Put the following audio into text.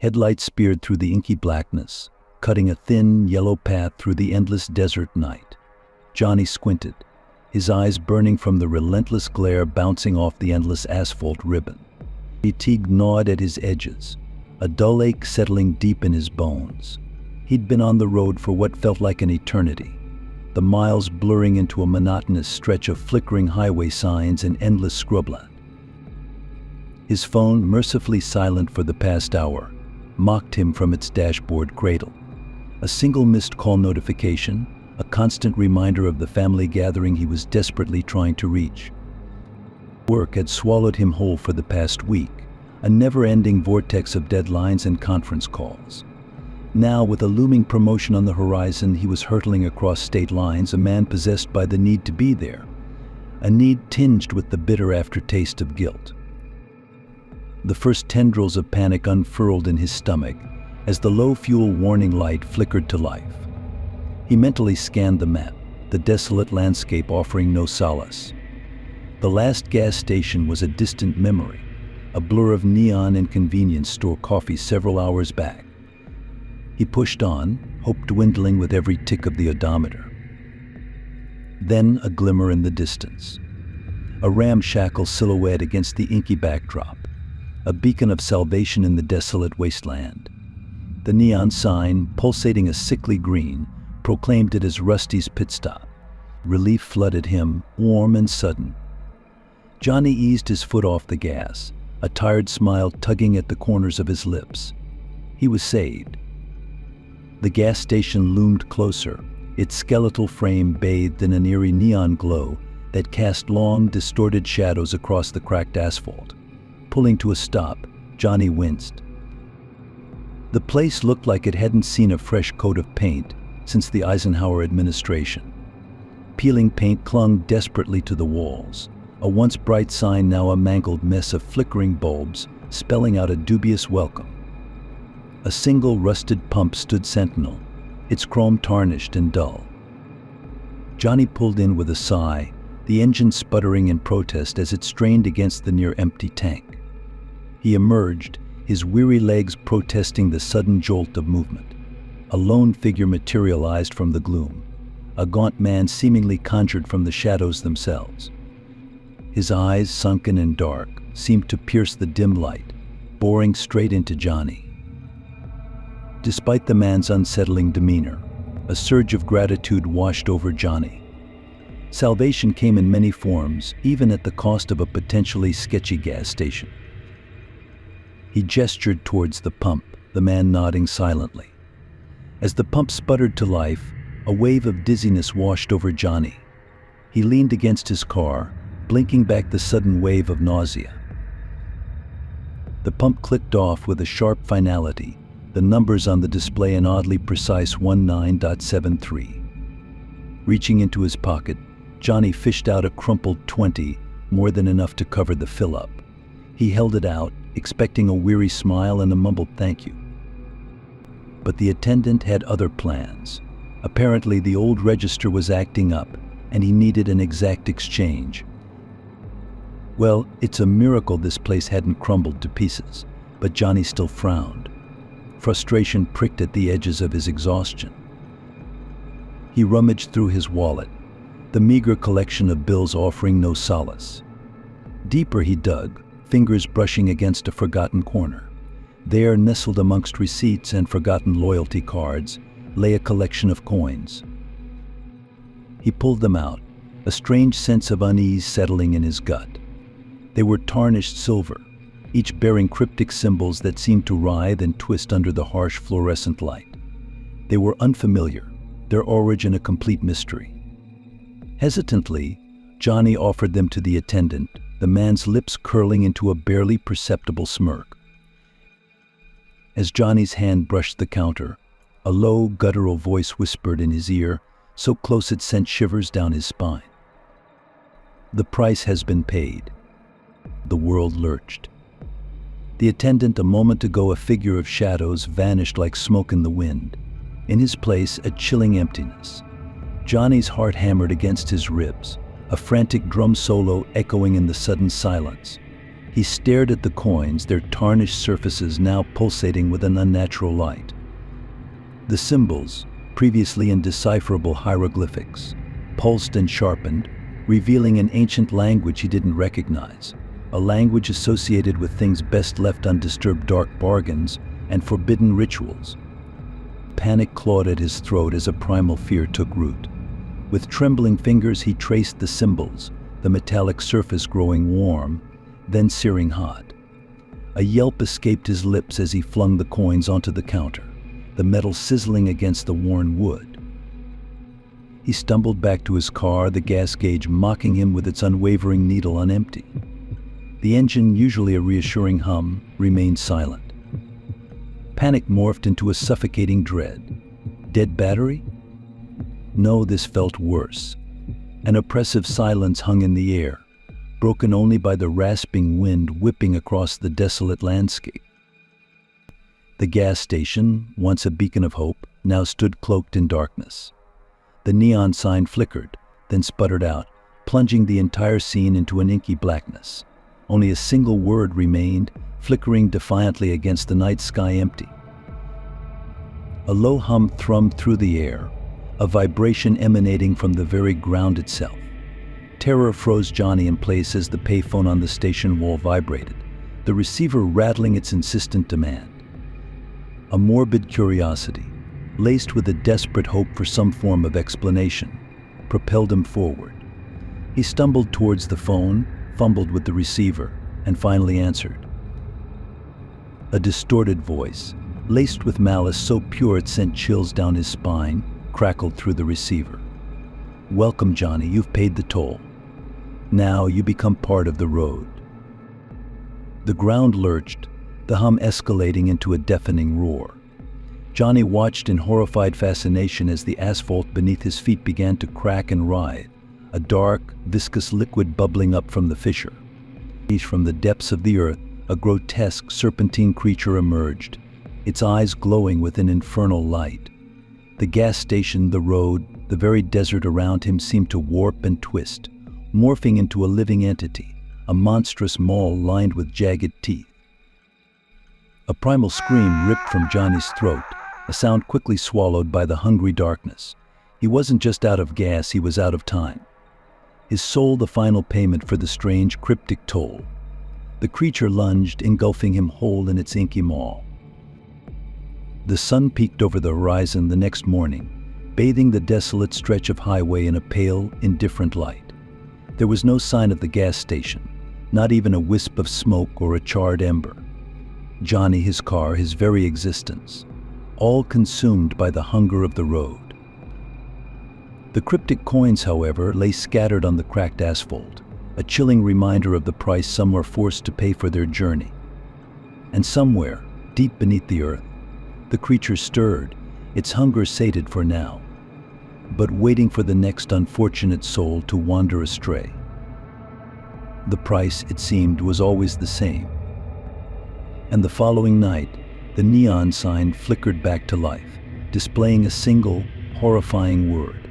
Headlights speared through the inky blackness, cutting a thin, yellow path through the endless desert night. Johnny squinted, his eyes burning from the relentless glare bouncing off the endless asphalt ribbon. Fatigue gnawed at his edges, a dull ache settling deep in his bones. He'd been on the road for what felt like an eternity, the miles blurring into a monotonous stretch of flickering highway signs and endless scrubland. His phone, mercifully silent for the past hour, mocked him from its dashboard cradle. A single missed call notification, a constant reminder of the family gathering he was desperately trying to reach. Work had swallowed him whole for the past week, a never-ending vortex of deadlines and conference calls. Now, with a looming promotion on the horizon, he was hurtling across state lines, a man possessed by the need to be there, a need tinged with the bitter aftertaste of guilt. The first tendrils of panic unfurled in his stomach as the low-fuel warning light flickered to life. He mentally scanned the map, the desolate landscape offering no solace. The last gas station was a distant memory, a blur of neon and convenience store coffee several hours back. He pushed on, hope dwindling with every tick of the odometer. Then a glimmer in the distance, a ramshackle silhouette against the inky backdrop, a beacon of salvation in the desolate wasteland. The neon sign, pulsating a sickly green, proclaimed it as Rusty's pit stop. Relief flooded him, warm and sudden. Johnny eased his foot off the gas, a tired smile tugging at the corners of his lips. He was saved. The gas station loomed closer, its skeletal frame bathed in an eerie neon glow that cast long, distorted shadows across the cracked asphalt. Pulling to a stop, Johnny winced. The place looked like it hadn't seen a fresh coat of paint since the Eisenhower administration. Peeling paint clung desperately to the walls, a once bright sign now a mangled mess of flickering bulbs, spelling out a dubious welcome. A single rusted pump stood sentinel, its chrome tarnished and dull. Johnny pulled in with a sigh, the engine sputtering in protest as it strained against the near-empty tank. He emerged, his weary legs protesting the sudden jolt of movement. A lone figure materialized from the gloom, a gaunt man seemingly conjured from the shadows themselves. His eyes, sunken and dark, seemed to pierce the dim light, boring straight into Johnny. Despite the man's unsettling demeanor, a surge of gratitude washed over Johnny. Salvation came in many forms, even at the cost of a potentially sketchy gas station. He gestured towards the pump, the man nodding silently. As the pump sputtered to life, a wave of dizziness washed over Johnny. He leaned against his car, blinking back the sudden wave of nausea. The pump clicked off with a sharp finality, the numbers on the display an oddly precise 19.73. Reaching into his pocket, Johnny fished out a crumpled 20, more than enough to cover the fill-up. He held it out, expecting a weary smile and a mumbled thank you. But the attendant had other plans. Apparently, the old register was acting up, and he needed an exact exchange. Well, it's a miracle this place hadn't crumbled to pieces, but Johnny still frowned. Frustration pricked at the edges of his exhaustion. He rummaged through his wallet, the meager collection of bills offering no solace. Deeper he dug, fingers brushing against a forgotten corner. There, nestled amongst receipts and forgotten loyalty cards, lay a collection of coins. He pulled them out, a strange sense of unease settling in his gut. They were tarnished silver, each bearing cryptic symbols that seemed to writhe and twist under the harsh fluorescent light. They were unfamiliar, their origin a complete mystery. Hesitantly, Johnny offered them to the attendant, the man's lips curling into a barely perceptible smirk. As Johnny's hand brushed the counter, a low, guttural voice whispered in his ear, so close it sent shivers down his spine. "The price has been paid." The world lurched. The attendant, a moment ago a figure of shadows, vanished like smoke in the wind. In his place, a chilling emptiness. Johnny's heart hammered against his ribs, a frantic drum solo echoing in the sudden silence. He stared at the coins, their tarnished surfaces now pulsating with an unnatural light. The symbols, previously indecipherable hieroglyphics, pulsed and sharpened, revealing an ancient language he didn't recognize, a language associated with things best left undisturbed, dark bargains, and forbidden rituals. Panic clawed at his throat as a primal fear took root. With trembling fingers he traced the symbols, the metallic surface growing warm, then searing hot. A yelp escaped his lips as he flung the coins onto the counter, the metal sizzling against the worn wood. He stumbled back to his car, the gas gauge mocking him with its unwavering needle on empty. The engine, usually a reassuring hum, remained silent. Panic morphed into a suffocating dread. Dead battery? No, this felt worse. An oppressive silence hung in the air, broken only by the rasping wind whipping across the desolate landscape. The gas station, once a beacon of hope, now stood cloaked in darkness. The neon sign flickered, then sputtered out, plunging the entire scene into an inky blackness. Only a single word remained, flickering defiantly against the night sky empty. A low hum thrummed through the air, a vibration emanating from the very ground itself. Terror froze Johnny in place as the payphone on the station wall vibrated, the receiver rattling its insistent demand. A morbid curiosity, laced with a desperate hope for some form of explanation, propelled him forward. He stumbled towards the phone, fumbled with the receiver, and finally answered. A distorted voice, laced with malice so pure it sent chills down his spine, crackled through the receiver. "Welcome, Johnny, you've paid the toll. Now you become part of the road." The ground lurched, the hum escalating into a deafening roar. Johnny watched in horrified fascination as the asphalt beneath his feet began to crack and writhe, a dark, viscous liquid bubbling up from the fissure. From the depths of the earth, a grotesque, serpentine creature emerged, its eyes glowing with an infernal light. The gas station, the road, the very desert around him seemed to warp and twist, morphing into a living entity, a monstrous maw lined with jagged teeth. A primal scream ripped from Johnny's throat, a sound quickly swallowed by the hungry darkness. He wasn't just out of gas, he was out of time. His soul the final payment for the strange, cryptic toll. The creature lunged, engulfing him whole in its inky maw. The sun peeked over the horizon the next morning, bathing the desolate stretch of highway in a pale, indifferent light. There was no sign of the gas station, not even a wisp of smoke or a charred ember. Johnny, his car, his very existence, all consumed by the hunger of the road. The cryptic coins, however, lay scattered on the cracked asphalt, a chilling reminder of the price some were forced to pay for their journey. And somewhere, deep beneath the earth, the creature stirred, its hunger sated for now, but waiting for the next unfortunate soul to wander astray. The price, it seemed, was always the same. And the following night, the neon sign flickered back to life, displaying a single, horrifying word.